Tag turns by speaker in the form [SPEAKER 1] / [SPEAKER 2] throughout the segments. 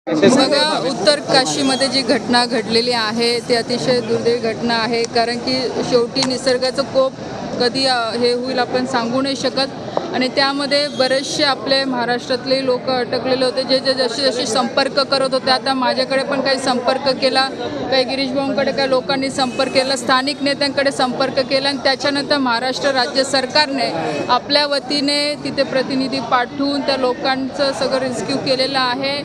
[SPEAKER 1] बघा, उत्तर काशीमध्ये जी घटना घडलेली आहे ती अतिशय दुर्दैवी घटना आहे. कारण की शेवटी निसर्गाचं कोप कधी हे होईल आपण सांगू नाही शकत. आणि त्यामध्ये बरेचसे आपले महाराष्ट्रातले लोक अटकलेले होते, जे जसे संपर्क करत होते. आता माझ्याकडे पण काही संपर्क केला, काही गिरीश भाऊंकडे काही लोकांनी संपर्क केला, स्थानिक नेत्यांकडे संपर्क केला. आणि त्याच्यानंतर महाराष्ट्र राज्य सरकारने आपल्या वतीने तिथे प्रतिनिधी पाठवून त्या लोकांचं सगळं रेस्क्यू केलेलं आहे.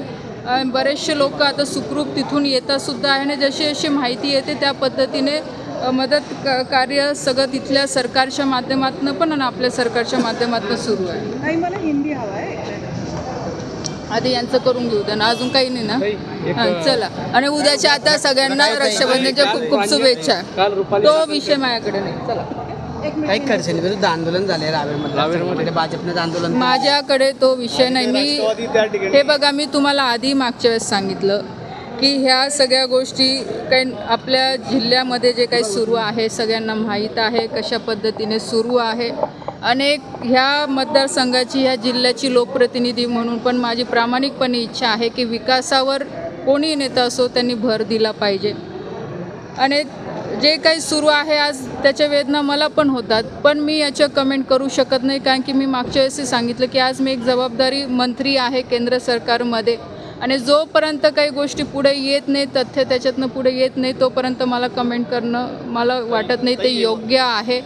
[SPEAKER 1] बरेचसे लोक आता सुखरूप तिथून येतासुद्धा आहे आणि जशी जशी माहिती येते त्या पद्धतीने मदत कार्य सगळं तिथल्या सरकारच्या माध्यमातून पण आणि आपल्या सरकारच्या माध्यमातून सुरू आहे.
[SPEAKER 2] मला हिंदी हवा आहे.
[SPEAKER 1] आधी यांचं करून घेऊ द्या ना, अजून काही नाही ना. हां, चला. आणि उद्याच्या आता सगळ्यांना रक्षाबंधनच्या खूप खूप शुभेच्छा. तो विषय माझ्याकडे नाही. चला.
[SPEAKER 3] काही खडसेंनी विरुद्ध आंदोलन झाले रावेरमध्ये भाजपनं आंदोलन.
[SPEAKER 1] माझ्याकडे तो विषय नाही. मी हे बघा, मी तुम्हाला आधी मागच्या वेळेस सांगितलं की ह्या सगळ्या गोष्टी काही आपल्या जिल्ह्यामध्ये जे काही सुरू आहे सगळ्यांना माहीत आहे कशा पद्धतीने सुरू आहे. अनेक ह्या मतदारसंघाची ह्या जिल्ह्याची लोकप्रतिनिधी म्हणून पण माझी प्रामाणिकपणे इच्छा आहे की विकासावर कोणी नेता असो त्यांनी भर दिला पाहिजे. आणि जे काही सुरू आहे आज त्याच्या वेदना मला पण होतात, पण मी याच्या कमेंट करू शकत नाही. कारण की मी मागच्या वेळेस सांगितलं की आज मी एक जबाबदारी मंत्री आहे केंद्र सरकारमध्ये. आणि जोपर्यंत काही गोष्टी पुढे येत नाही, तथ्य त्याच्यातनं पुढे येत नाही, तोपर्यंत मला कमेंट करणं मला वाटत नाही ते योग्य आहे.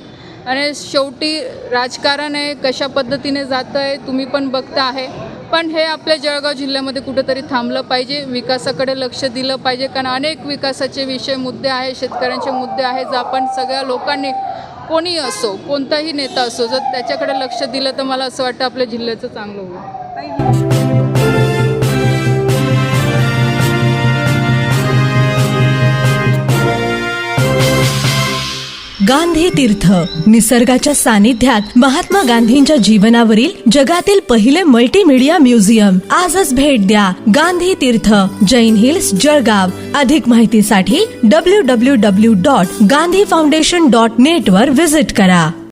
[SPEAKER 1] आणि शेवटी राजकारण आहे, कशा पद्धतीने जातं आहे तुम्ही पण बघता आहे. पण हे आपल्या जळगाव जिल्ह्यामध्ये कुठेतरी थांबलं पाहिजे, विकासाकडे लक्ष दिलं पाहिजे. कारण अनेक विकासाचे विषय मुद्दे आहे, शेतकऱ्यांचे मुद्दे आहेत, जर आपण सगळ्या लोकांनी कोणी असो कोणताही नेता असो जर त्याच्याकडे लक्ष दिलं तर मला असं वाटतं आपल्या जिल्ह्याचं चांगलं होईल.
[SPEAKER 4] गांधी तीर्थ निसर्गाच्या सानिध्यात महात्मा गांधींच्या जीवनावरील जगातील पहिले मल्टीमीडिया म्युझियम. आजच भेट द्या. गांधी तीर्थ, जैन हिल्स, जळगाव. अधिक माहितीसाठी www.gandhifoundation.net वर व्हिजिट करा.